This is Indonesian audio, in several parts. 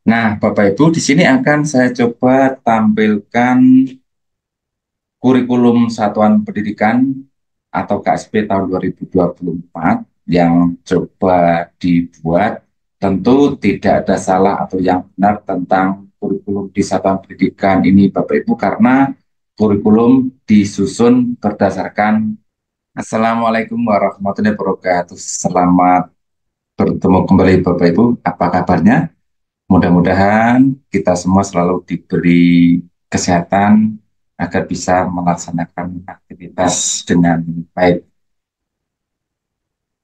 Nah, Bapak Ibu, di sini akan saya coba tampilkan kurikulum Satuan Pendidikan atau KSP tahun 2024 yang coba dibuat. Tentu tidak ada salah atau yang benar tentang kurikulum di Satuan Pendidikan ini, Bapak Ibu, karena kurikulum disusun berdasarkan. Assalamualaikum warahmatullahi wabarakatuh. Selamat bertemu kembali, Bapak Ibu. Apa kabarnya? Mudah-mudahan kita semua selalu diberi kesehatan agar bisa melaksanakan aktivitas dengan baik.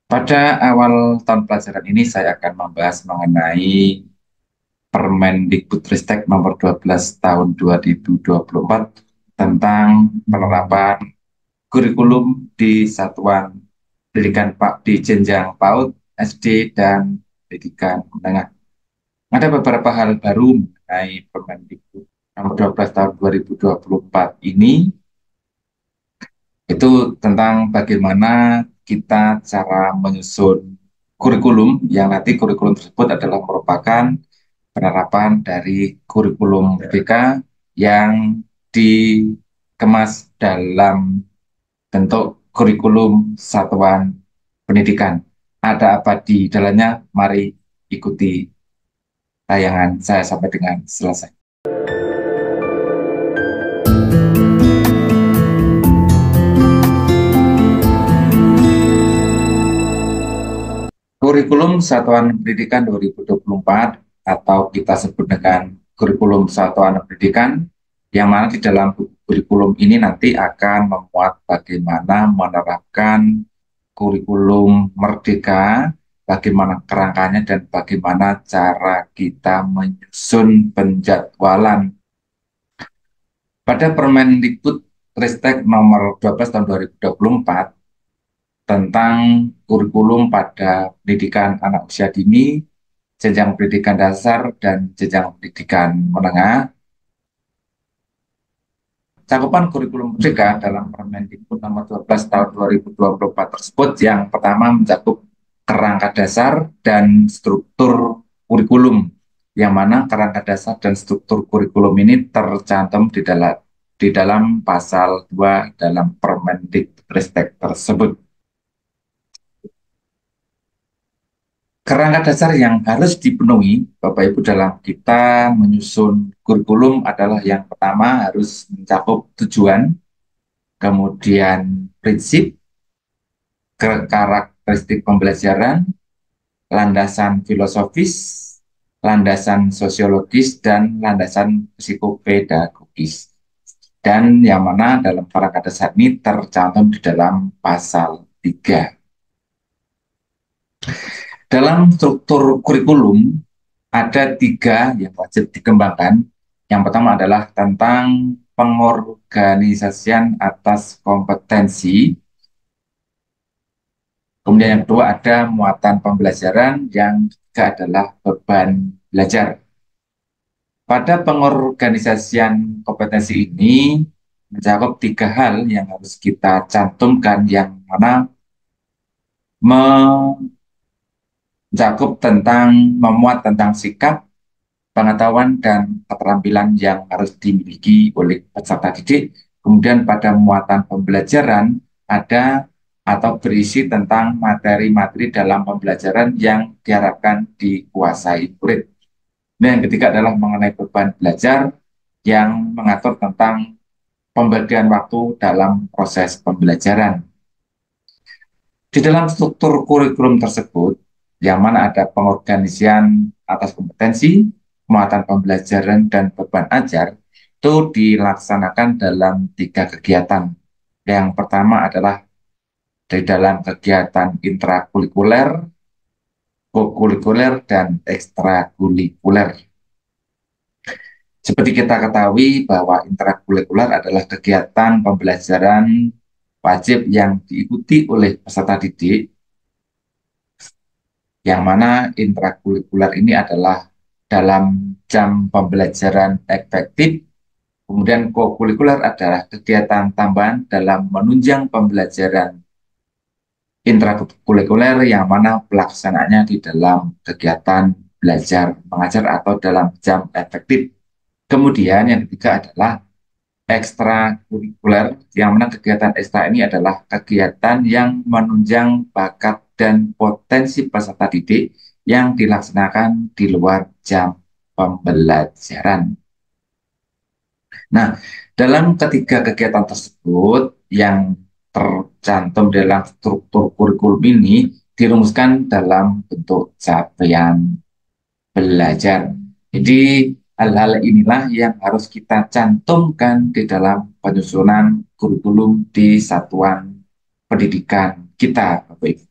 Pada awal tahun pelajaran ini saya akan membahas mengenai Permendikbudristek nomor 12 tahun 2024 tentang penerapan kurikulum di satuan pendidikan Pak di jenjang PAUD, SD, dan pendidikan menengah. Ada beberapa hal baru mengenai Permendikbud nomor 12 tahun 2024 ini, itu tentang bagaimana kita cara menyusun kurikulum, yang nanti kurikulum tersebut adalah merupakan penerapan dari kurikulum BK yang dikemas dalam bentuk kurikulum satuan pendidikan. Ada apa di dalamnya? Mari ikuti tayangan saya sampai dengan selesai. Kurikulum Satuan Pendidikan 2024 atau kita sebut dengan kurikulum Satuan Pendidikan, yang mana di dalam kurikulum ini nanti akan memuat bagaimana menerapkan kurikulum merdeka, bagaimana kerangkanya dan bagaimana cara kita menyusun penjadwalan. Pada Permendikbud Ristek nomor 12 tahun 2024 tentang kurikulum pada pendidikan anak usia dini, jenjang pendidikan dasar, dan jenjang pendidikan menengah. Cakupan kurikulum merdeka dalam Permendikbud nomor 12 tahun 2024 tersebut yang pertama mencakup kerangka dasar dan struktur kurikulum, yang mana kerangka dasar dan struktur kurikulum ini tercantum di dalam pasal 2 dalam Permendikbudristek tersebut. Kerangka dasar yang harus dipenuhi, Bapak Ibu, dalam kita menyusun kurikulum adalah yang pertama harus mencakup tujuan, kemudian prinsip, karakteristik pembelajaran, landasan filosofis, landasan sosiologis, dan landasan psikopedagogis. Dan yang mana dalam kerangka dasar ini tercantum di dalam pasal 3. Dalam struktur kurikulum, ada 3 yang wajib dikembangkan. Yang pertama adalah tentang pengorganisasian atas kompetensi. Kemudian yang kedua ada muatan pembelajaran. Yang ketiga adalah beban belajar. Pada pengorganisasian kompetensi ini mencakup 3 hal yang harus kita cantumkan, yang mana mencakup tentang memuat tentang sikap, pengetahuan, dan keterampilan yang harus dimiliki oleh peserta didik. Kemudian pada muatan pembelajaran ada atau berisi tentang materi-materi dalam pembelajaran yang diharapkan dikuasai murid. Dan yang ketiga adalah mengenai beban belajar yang mengatur tentang pembagian waktu dalam proses pembelajaran. Di dalam struktur kurikulum tersebut, yang mana ada pengorganisasian atas kompetensi, muatan pembelajaran, dan beban ajar, itu dilaksanakan dalam 3 kegiatan. Yang pertama adalah di dalam kegiatan intrakurikuler, kokurikuler, dan ekstrakurikuler. Seperti kita ketahui bahwa intrakurikuler adalah kegiatan pembelajaran wajib yang diikuti oleh peserta didik, yang mana intrakurikuler ini adalah dalam jam pembelajaran efektif. Kemudian kokurikuler adalah kegiatan tambahan dalam menunjang pembelajaran intrakurikuler, yang mana pelaksanaannya di dalam kegiatan belajar mengajar atau dalam jam efektif. Kemudian yang ketiga adalah ekstrakurikuler, yang mana kegiatan ekstra ini adalah kegiatan yang menunjang bakat dan potensi peserta didik yang dilaksanakan di luar jam pembelajaran. Nah, dalam ketiga kegiatan tersebut yang tercantum dalam struktur kurikulum ini dirumuskan dalam bentuk capaian belajar. Jadi hal-hal inilah yang harus kita cantumkan di dalam penyusunan kurikulum di satuan pendidikan kita, Bapak Ibu.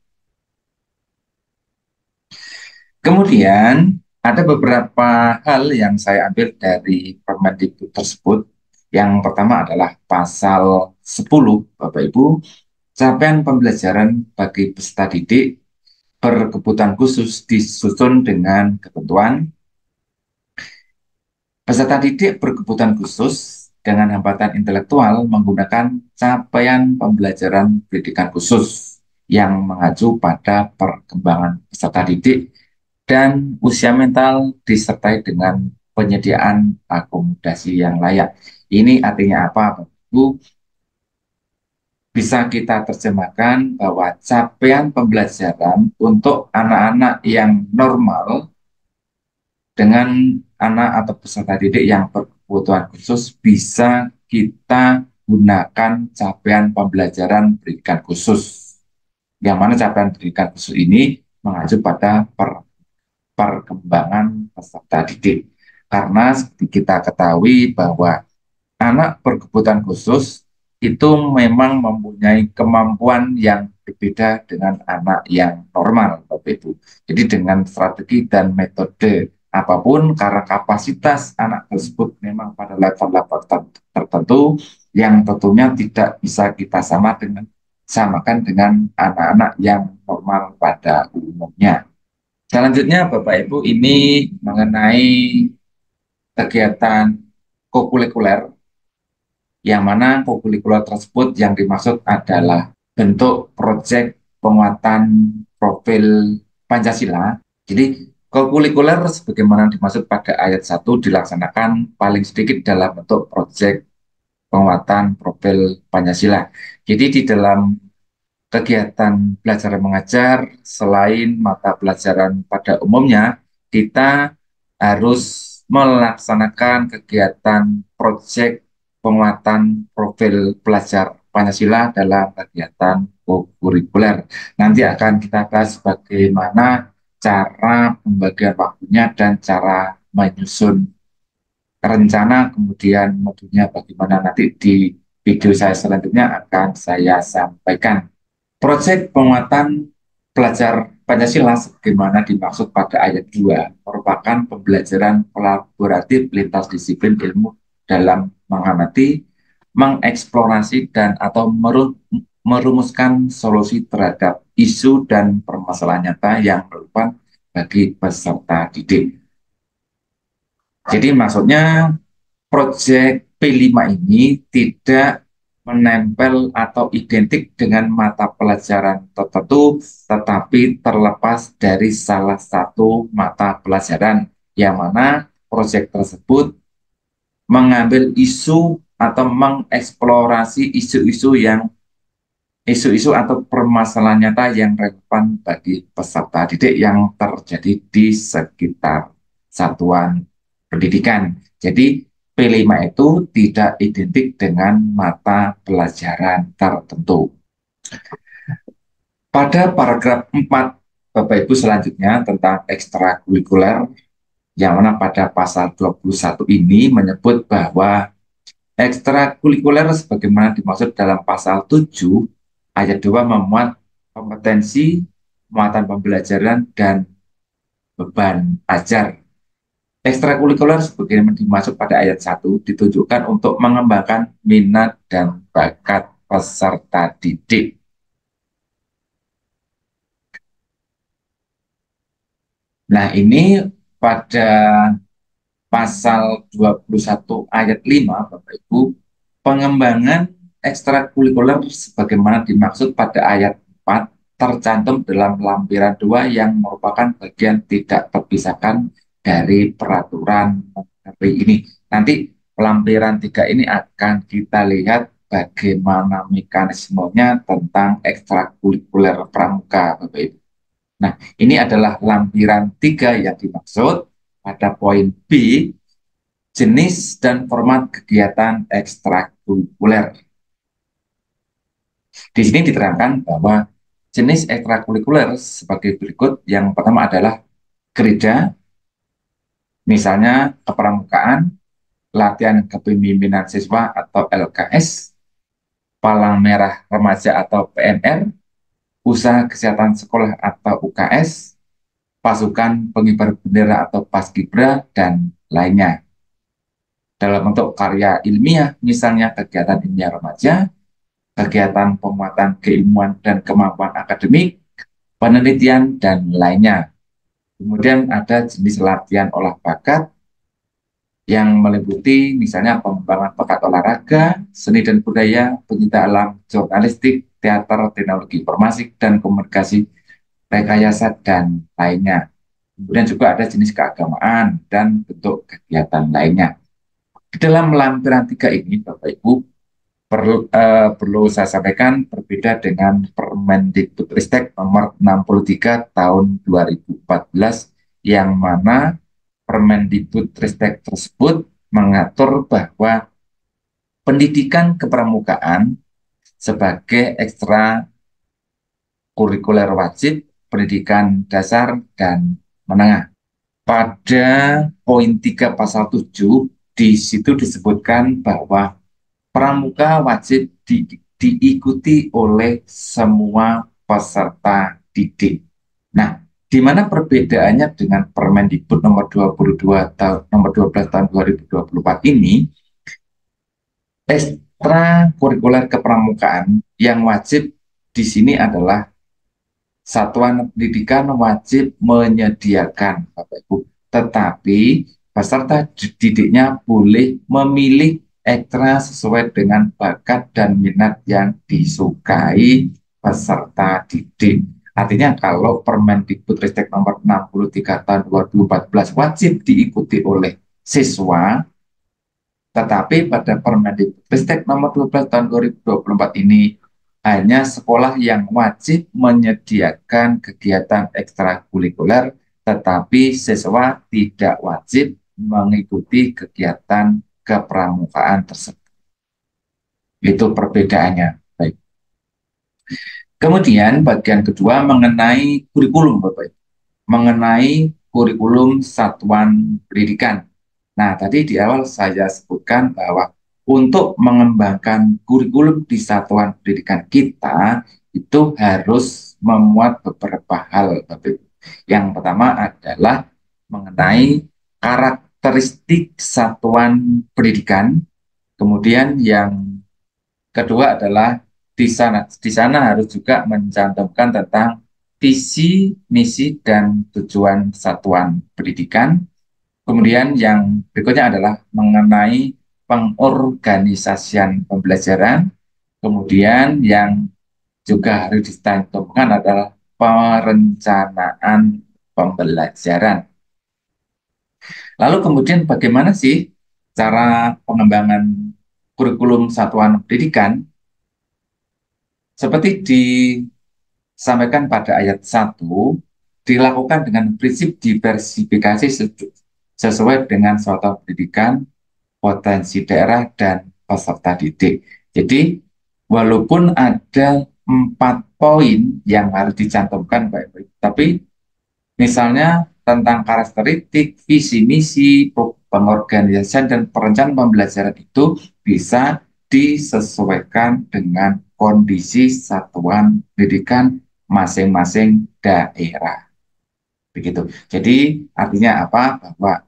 Kemudian ada beberapa hal yang saya ambil dari Permendikbud tersebut. Yang pertama adalah pasal 10, Bapak Ibu, capaian pembelajaran bagi peserta didik berkebutuhan khusus disusun dengan ketentuan peserta didik berkebutuhan khusus dengan hambatan intelektual menggunakan capaian pembelajaran pendidikan khusus yang mengacu pada perkembangan peserta didik dan usia mental disertai dengan penyediaan akomodasi yang layak. Ini artinya apa, Bu? Bisa kita terjemahkan bahwa capaian pembelajaran untuk anak-anak yang normal dengan anak atau peserta didik yang berkebutuhan khusus bisa kita gunakan capaian pembelajaran pendidikan khusus. Yang mana capaian pendidikan khusus ini mengacu pada perkembangan peserta didik. Karena seperti kita ketahui bahwa anak berkebutuhan khusus itu memang mempunyai kemampuan yang berbeda dengan anak yang normal, Bapak Ibu. Jadi dengan strategi dan metode apapun, karena kapasitas anak tersebut memang pada level-level tertentu yang tentunya tidak bisa kita samakan dengan anak-anak yang normal pada umumnya. Selanjutnya, Bapak Ibu, ini mengenai kegiatan kokurikuler, yang mana kokurikuler tersebut yang dimaksud adalah bentuk proyek penguatan profil Pancasila. Jadi kokurikuler sebagaimana dimaksud pada ayat 1 dilaksanakan paling sedikit dalam bentuk proyek penguatan profil Pancasila. Jadi di dalam kegiatan belajar mengajar selain mata pelajaran pada umumnya, kita harus melaksanakan kegiatan proyek penguatan profil pelajar Pancasila dalam kegiatan kurikuler. Nanti akan kita bahas bagaimana cara pembagian waktunya dan cara menyusun rencana, kemudian modulnya bagaimana nanti di video saya selanjutnya akan saya sampaikan. Proyek penguatan pelajar Pancasila sebagaimana dimaksud pada ayat 2 merupakan pembelajaran kolaboratif lintas disiplin ilmu dalam mengamati, mengeksplorasi, dan atau merumuskan solusi terhadap isu dan permasalahan nyata yang relevan bagi peserta didik. Jadi maksudnya proyek P5 ini tidak menempel atau identik dengan mata pelajaran tertentu, tetapi terlepas dari salah satu mata pelajaran, yang mana proyek tersebut mengambil isu atau mengeksplorasi isu-isu atau permasalahan nyata yang relevan bagi peserta didik yang terjadi di sekitar satuan pendidikan. Jadi P5 itu tidak identik dengan mata pelajaran tertentu. Pada paragraf 4 Bapak Ibu selanjutnya tentang ekstrakurikuler, yang mana pada pasal 21 ini menyebut bahwa ekstrakurikuler sebagaimana dimaksud dalam pasal 7 ayat 2 memuat kompetensi, muatan pembelajaran, dan beban ajar. Ekstrakurikuler sebagaimana dimaksud pada ayat 1 ditujukan untuk mengembangkan minat dan bakat peserta didik. Nah, ini pada pasal 21 ayat 5, Bapak Ibu, pengembangan ekstrakurikuler sebagaimana dimaksud pada ayat 4 tercantum dalam lampiran 2 yang merupakan bagian tidak terpisahkan dari peraturan menteri ini. Nanti lampiran 3 ini akan kita lihat bagaimana mekanismenya tentang ekstrakurikuler pramuka, Bapak Ibu. Nah, ini adalah lampiran 3 yang dimaksud pada poin B, jenis dan format kegiatan ekstrakurikuler. Di sini diterangkan bahwa jenis ekstrakurikuler sebagai berikut. Yang pertama adalah gereja, misalnya kepramukaan, latihan kepemimpinan siswa atau LKS, Palang Merah Remaja atau PMR, usaha kesehatan sekolah atau UKS, pasukan pengibar bendera atau Paskibra, dan lainnya. Dalam bentuk karya ilmiah, misalnya kegiatan ilmiah remaja, kegiatan pemuatan keilmuan dan kemampuan akademik, penelitian, dan lainnya. Kemudian ada jenis latihan olah bakat yang meliputi misalnya pengembangan bakat olahraga, seni dan budaya, pencinta alam, jurnalistik, teater, teknologi informasi, dan komunikasi, rekayasa, dan lainnya. Kemudian juga ada jenis keagamaan dan bentuk kegiatan lainnya. Di dalam lampiran 3 ini, Bapak Ibu, perlu saya sampaikan berbeda dengan Permendikbudristek nomor 63 tahun 2014, yang mana Permendikbudristek tersebut mengatur bahwa pendidikan kepramukaan sebagai ekstra kurikuler wajib, pendidikan dasar dan menengah. Pada poin 3 pasal 7, di situ disebutkan bahwa pramuka wajib diikuti oleh semua peserta didik. Nah, di mana perbedaannya dengan Permendikbud nomor 12 tahun 2024 ini, ekstra kurikuler kepramukaan yang wajib di sini adalah satuan pendidikan wajib menyediakan, Bapak Ibu. Tetapi peserta didiknya boleh memilih ekstra sesuai dengan bakat dan minat yang disukai peserta didik. Artinya kalau Permendikbudristek nomor 63 tahun 2014 wajib diikuti oleh siswa, tetapi pada Permendikbudristek nomor 12 tahun 2024 ini hanya sekolah yang wajib menyediakan kegiatan ekstrakurikuler, tetapi siswa tidak wajib mengikuti kegiatan kepramukaan tersebut. Itu perbedaannya. Baik. Kemudian bagian kedua mengenai kurikulum, Bapak. Mengenai kurikulum satuan pendidikan. Nah, tadi di awal saya sebutkan bahwa untuk mengembangkan kurikulum di satuan pendidikan kita itu harus memuat beberapa hal. Yang pertama adalah mengenai karakteristik satuan pendidikan. Kemudian yang kedua adalah di sana harus juga mencantumkan tentang visi, misi, dan tujuan satuan pendidikan. Kemudian yang berikutnya adalah mengenai pengorganisasian pembelajaran. Kemudian yang juga harus dicantumkan adalah perencanaan pembelajaran. Lalu kemudian bagaimana sih cara pengembangan kurikulum satuan pendidikan? Seperti disampaikan pada ayat 1, dilakukan dengan prinsip diversifikasi sesuai dengan satuan pendidikan, potensi daerah, dan peserta didik. Jadi, walaupun ada 4 poin yang harus dicantumkan baik-baik, tapi misalnya tentang karakteristik, visi misi, pengorganisasian, dan perencanaan pembelajaran itu bisa disesuaikan dengan kondisi satuan pendidikan masing-masing daerah. Begitu. Jadi artinya apa? Bahwa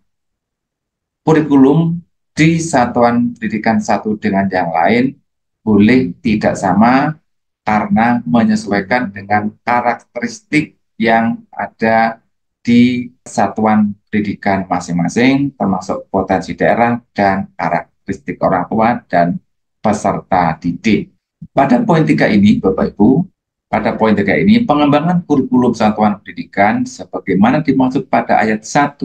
kurikulum di satuan pendidikan satu dengan yang lain boleh tidak sama karena menyesuaikan dengan karakteristik yang ada di satuan pendidikan masing-masing, termasuk potensi daerah dan karakteristik orang tua dan peserta didik. Pada poin 3 ini, Bapak Ibu, Pada poin 3 ini, pengembangan kurikulum satuan pendidikan sebagaimana dimaksud pada ayat 1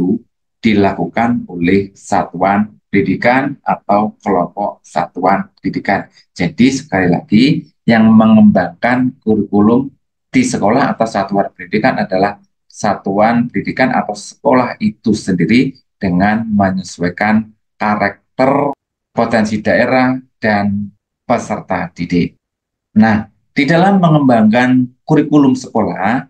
dilakukan oleh satuan pendidikan atau kelompok satuan pendidikan. Jadi sekali lagi, yang mengembangkan kurikulum di sekolah atau satuan pendidikan adalah satuan pendidikan atau sekolah itu sendiri dengan menyesuaikan karakter, potensi daerah, dan peserta didik. Nah, di dalam mengembangkan kurikulum sekolah,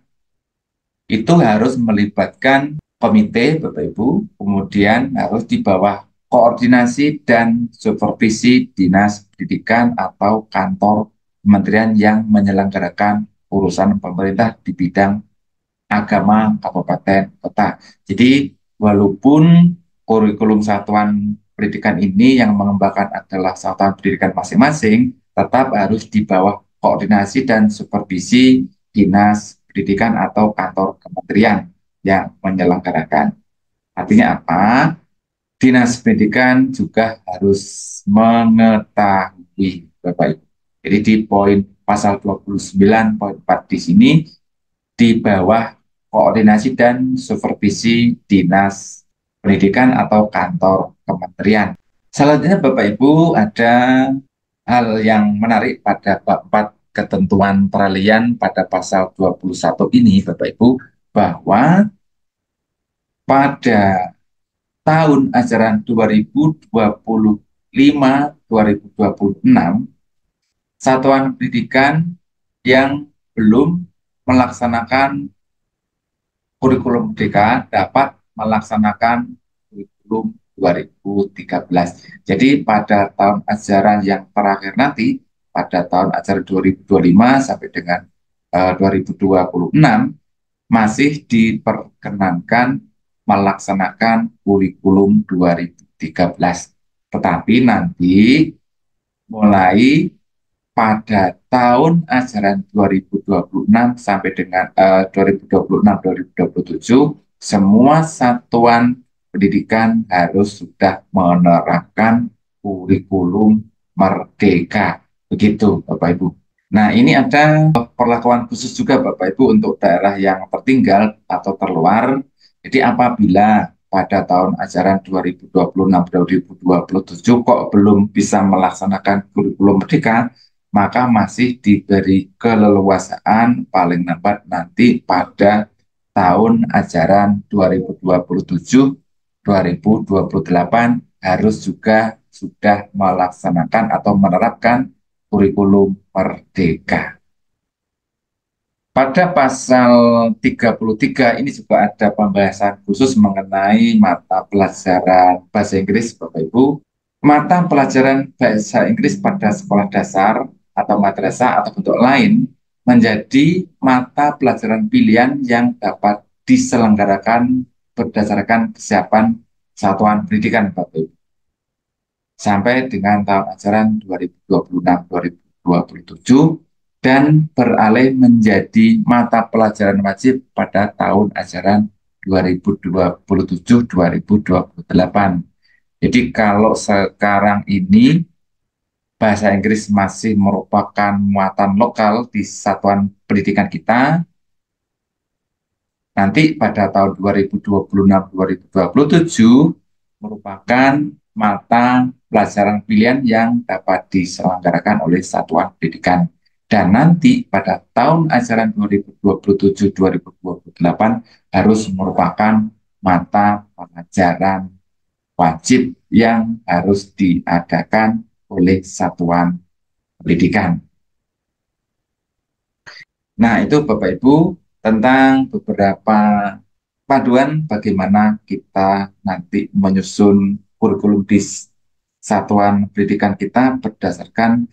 itu harus melibatkan komite, Bapak Ibu, kemudian harus di bawah koordinasi dan supervisi Dinas Pendidikan atau kantor kementerian yang menyelenggarakan urusan pemerintah di bidang agama kabupaten kota. Jadi, walaupun kurikulum satuan pendidikan ini yang mengembangkan adalah satuan pendidikan masing-masing, tetap harus di bawah koordinasi dan supervisi Dinas Pendidikan atau kantor kementerian yang menyelenggarakan. Artinya apa? Dinas Pendidikan juga harus mengetahui, Bapak Ibu. Jadi di poin pasal 29.4 di sini, di bawah koordinasi dan supervisi Dinas Pendidikan atau kantor kementerian. Selanjutnya Bapak Ibu, ada hal yang menarik pada bab 4 ketentuan peralihan pada pasal 21 ini Bapak Ibu, bahwa pada tahun ajaran 2025-2026, satuan pendidikan yang belum melaksanakan kurikulum merdeka dapat melaksanakan kurikulum 2013. Jadi pada tahun ajaran yang terakhir nanti, pada tahun ajaran 2025 sampai dengan 2026, masih diperkenankan melaksanakan kurikulum 2013. Tetapi nanti mulai pada tahun ajaran 2026 sampai dengan 2026-2027, semua satuan pendidikan harus sudah menerapkan kurikulum merdeka. Begitu, Bapak Ibu. Nah, ini ada perlakuan khusus juga, Bapak Ibu, untuk daerah yang tertinggal atau terluar. Jadi apabila pada tahun ajaran 2026-2027 kok belum bisa melaksanakan kurikulum merdeka, maka masih diberi keleluasaan paling lambat nanti pada tahun ajaran 2027-2028 harus juga sudah melaksanakan atau menerapkan kurikulum merdeka. Pada pasal 33 ini juga ada pembahasan khusus mengenai mata pelajaran bahasa Inggris, Bapak Ibu. Mata pelajaran bahasa Inggris pada sekolah dasar atau madrasah atau bentuk lain menjadi mata pelajaran pilihan yang dapat diselenggarakan berdasarkan kesiapan satuan pendidikan, Bapak Ibu, sampai dengan tahun ajaran 2026-2027 dan beralih menjadi mata pelajaran wajib pada tahun ajaran 2027-2028. Jadi kalau sekarang ini bahasa Inggris masih merupakan muatan lokal di satuan pendidikan kita, nanti pada tahun 2026-2027 merupakan mata pelajaran pilihan yang dapat diselenggarakan oleh satuan pendidikan. Dan nanti pada tahun ajaran 2027-2028 harus merupakan mata pelajaran wajib yang harus diadakan oleh satuan pendidikan. Nah, itu Bapak Ibu tentang beberapa panduan bagaimana kita nanti menyusun kurikulum di satuan pendidikan kita berdasarkan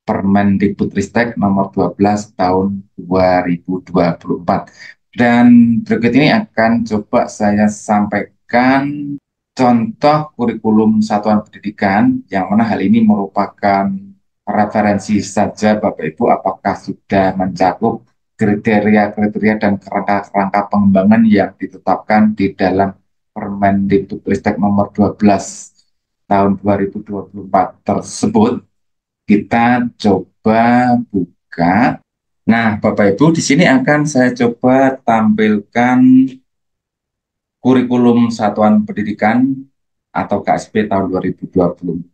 Permendikbudristek nomor 12 tahun 2024. Dan berikut ini akan coba saya sampaikan contoh kurikulum satuan pendidikan yang mana hal ini merupakan referensi saja Bapak Ibu, apakah sudah mencakup kriteria-kriteria dan kerangka-kerangka pengembangan yang ditetapkan di dalam Permendikbudristek nomor 12 tahun 2024 tersebut. Kita coba buka Nah, Bapak Ibu, di sini akan saya coba tampilkan kurikulum Satuan Pendidikan atau KSP tahun 2024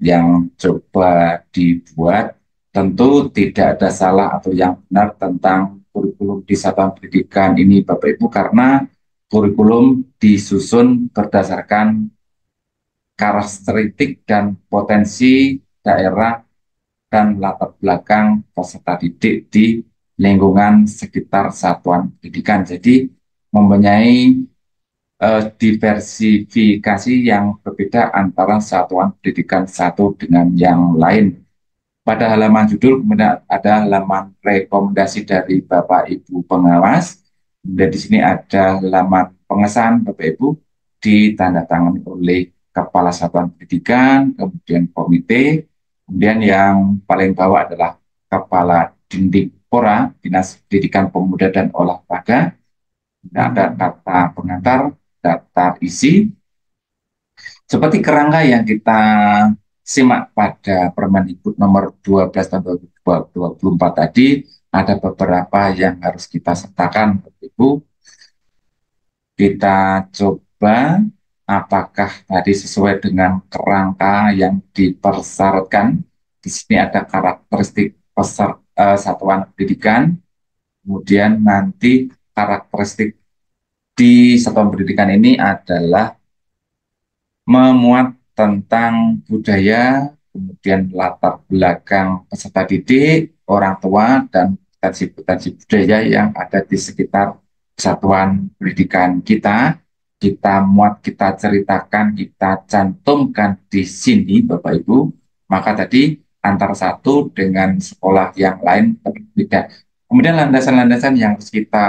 yang coba dibuat. Tentu tidak ada salah atau yang benar tentang kurikulum di Satuan Pendidikan ini, Bapak Ibu, karena kurikulum disusun berdasarkan karakteristik dan potensi daerah dan latar belakang peserta didik di lingkungan sekitar satuan pendidikan. Jadi mempunyai diversifikasi yang berbeda antara satuan pendidikan satu dengan yang lain. Pada halaman judul kemudian ada halaman rekomendasi dari Bapak Ibu pengawas. Kemudian di sini ada halaman pengesahan Bapak Ibu ditandatangani oleh Kepala Satuan Pendidikan, kemudian komite, kemudian yang paling bawah adalah Kepala Dindikpora, Dinas Pendidikan Pemuda dan Olahraga. Ada kata pengantar, daftar isi, seperti kerangka yang kita simak pada Permendikbud nomor 12 tahun 2024 tadi, ada beberapa yang harus kita sertakan, Ibu. Kita coba apakah tadi sesuai dengan kerangka yang dipersyaratkan. Di sini ada karakteristik satuan pendidikan, kemudian nanti karakteristik di satuan pendidikan ini adalah memuat tentang budaya, kemudian latar belakang peserta didik, orang tua, dan potensi-potensi budaya yang ada di sekitar satuan pendidikan kita. Kita muat, kita ceritakan, kita cantumkan di sini, Bapak Ibu. Maka tadi antara satu dengan sekolah yang lain berbeda. Kemudian landasan-landasan yang harus kita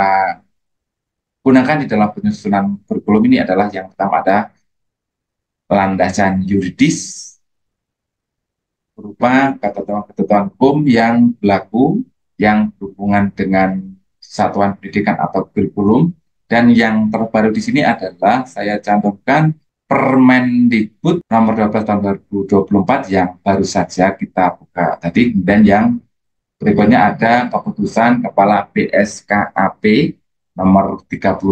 gunakan di dalam penyusunan kurikulum ini adalah yang pertama ada landasan yuridis berupa ketentuan-ketentuan hukum yang berlaku yang berhubungan dengan satuan pendidikan atau kurikulum, dan yang terbaru di sini adalah saya cantumkan Permendikbud nomor 12 tahun 2024 yang baru saja kita buka tadi. Dan yang berikutnya ada keputusan Kepala BSKAP nomor 31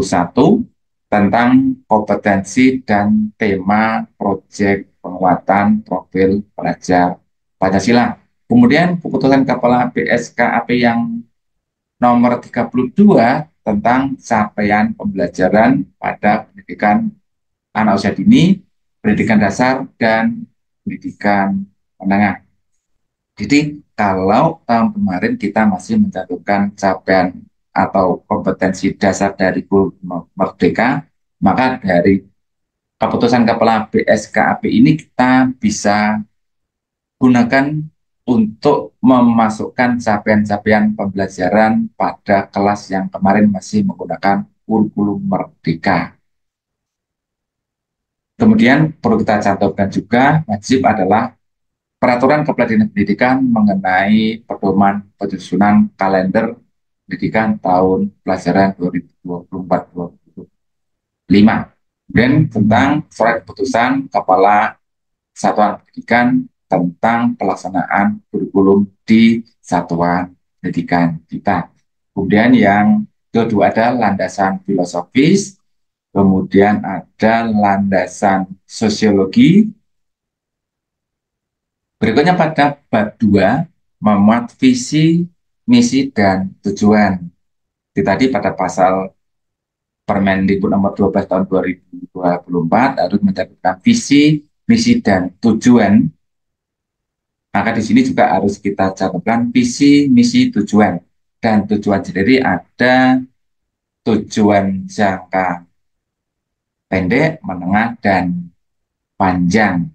tentang kompetensi dan tema proyek penguatan profil pelajar Pancasila. Kemudian keputusan Kepala BSKAP yang nomor 32 tentang capaian pembelajaran pada pendidikan anak usia dini, pendidikan dasar, dan pendidikan menengah. Jadi kalau tahun kemarin kita masih mencantumkan capaian atau kompetensi dasar dari kurikulum Merdeka, maka dari keputusan Kepala BSKAP ini kita bisa gunakan untuk memasukkan capaian-capaian pembelajaran pada kelas yang kemarin masih menggunakan kurikulum Merdeka. Kemudian perlu kita cantumkan juga wajib adalah Peraturan Kepala Dinas Pendidikan mengenai pedoman penyusunan kalender pendidikan tahun pelajaran 2024-2025. Dan tentang surat keputusan Kepala Satuan Pendidikan tentang pelaksanaan kurikulum di satuan pendidikan kita. Kemudian yang kedua ada landasan filosofis, kemudian ada landasan sosiologi. Berikutnya pada bab 2, memuat visi, misi, dan tujuan. Di tadi pada pasal Permendikbud nomor 12 tahun 2024 harus mencatatkan visi, misi, dan tujuan. Maka di sini juga harus kita catatkan visi, misi, tujuan. Dan tujuan sendiri ada tujuan jangka pendek, menengah, dan panjang.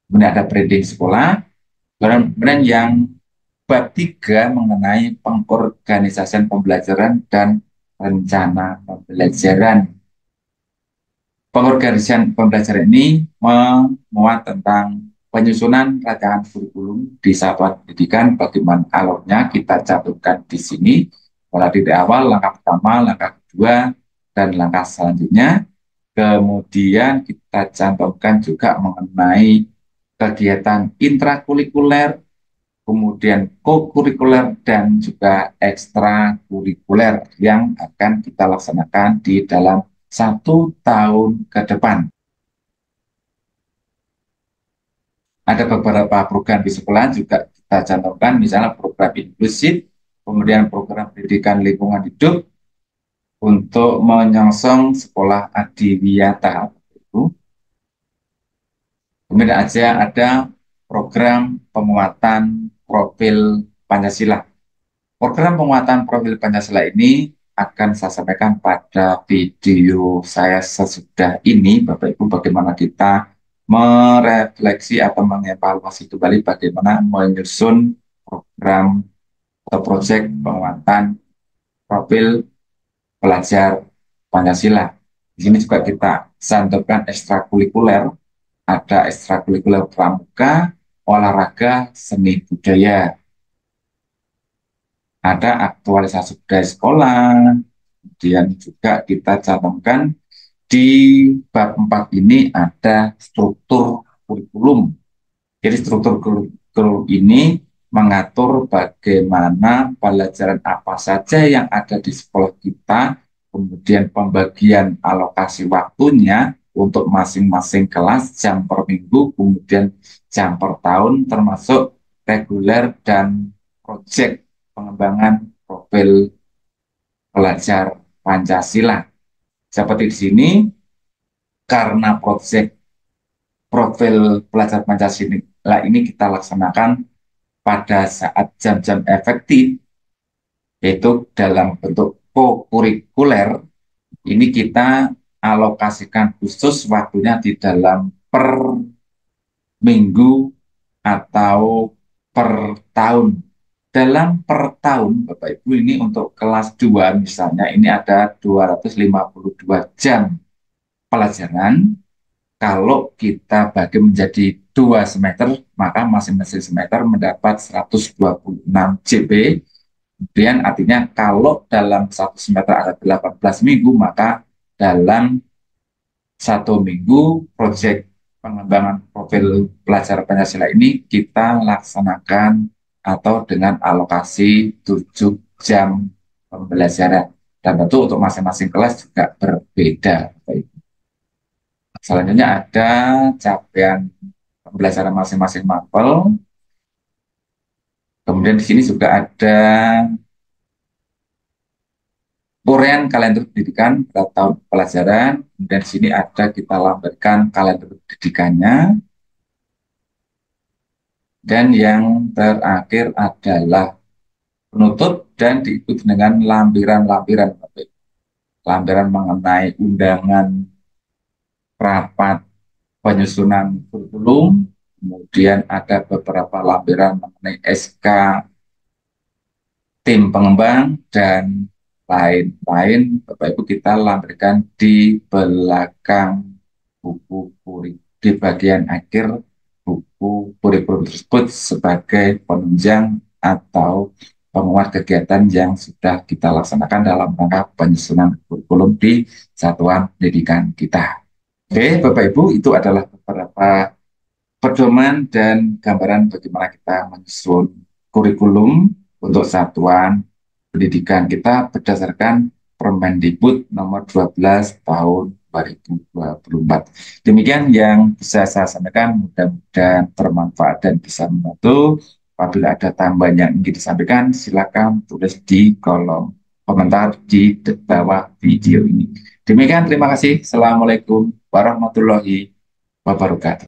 Kemudian ada branding sekolah. Kemudian yang bab 3 mengenai pengorganisasian pembelajaran dan rencana pembelajaran. Pengorganisasian pembelajaran ini memuat tentang penyusunan rancangan kurikulum di satuan pendidikan, bagaimana alurnya kita cantumkan di sini, mulai dari awal, langkah pertama, langkah kedua, dan langkah selanjutnya. Kemudian kita cantumkan juga mengenai kegiatan intrakurikuler, kemudian co-kurikuler dan juga ekstrakurikuler yang akan kita laksanakan di dalam 1 tahun ke depan. Ada beberapa program di sekolah juga kita cantumkan, misalnya program inklusif, kemudian program pendidikan lingkungan hidup untuk menyongsong sekolah adiwiyata. Itu. Kemudian aja ada program penguatan profil Pancasila. Program penguatan profil Pancasila ini akan saya sampaikan pada video saya sesudah ini, Bapak Ibu, bagaimana kita merefleksi atau mengevaluasi kembali bagaimana menyusun program atau proyek penguatan profil pelajar Pancasila. Di sini juga kita santumkan ekstrakurikuler, ada ekstrakurikuler pramuka, olahraga, seni budaya, ada aktualisasi budaya sekolah, kemudian juga kita cantumkan di bab 4 ini ada struktur kurikulum. Jadi struktur kurikulum ini mengatur bagaimana pelajaran apa saja yang ada di sekolah kita, kemudian pembagian alokasi waktunya untuk masing-masing kelas, jam per minggu, kemudian jam per tahun, termasuk reguler dan proyek pengembangan profil pelajar Pancasila. Seperti di sini, karena proyek profil pelajar Pancasila ini kita laksanakan pada saat jam-jam efektif, yaitu dalam bentuk co-kurikuler, ini kita alokasikan khusus waktunya di dalam per minggu atau per tahun. Dalam per tahun, Bapak Ibu, ini untuk kelas 2 misalnya, ini ada 252 jam pelajaran. Kalau kita bagi menjadi 2 semester, maka masing-masing semester mendapat 126 JP. Kemudian artinya kalau dalam 1 semester ada 18 minggu, maka dalam 1 minggu proyek pengembangan profil pelajar Pancasila ini kita laksanakan atau dengan alokasi 7 jam pembelajaran. Dan tentu untuk masing-masing kelas juga berbeda. Selanjutnya ada capaian pembelajaran masing-masing mapel. Kemudian di sini juga ada uraian kalender pendidikan pada tahun pelajaran. Kemudian di sini ada kita lampiran kalender pendidikannya. Dan yang terakhir adalah penutup dan diikuti dengan lampiran-lampiran. Lampiran mengenai undangan rapat penyusunan kurikulum, kemudian ada beberapa lampiran mengenai SK tim pengembang, dan lain-lain. Bapak Ibu, kita lampirkan di belakang buku kurikulum, di bagian akhir buku kurikulum tersebut sebagai penunjang atau penguat kegiatan yang sudah kita laksanakan dalam rangka penyusunan kurikulum di satuan pendidikan kita. Oke, Bapak Ibu, itu adalah beberapa pedoman dan gambaran bagaimana kita menyusun kurikulum untuk satuan pendidikan kita berdasarkan Permendikbud nomor 12 tahun 2024. Demikian yang bisa saya sampaikan, mudah-mudahan bermanfaat dan bisa membantu. Apabila ada tambahan yang ingin disampaikan, silakan tulis di kolom komentar di bawah video ini. Demikian, terima kasih. Assalamualaikum warahmatullahi wabarakatuh.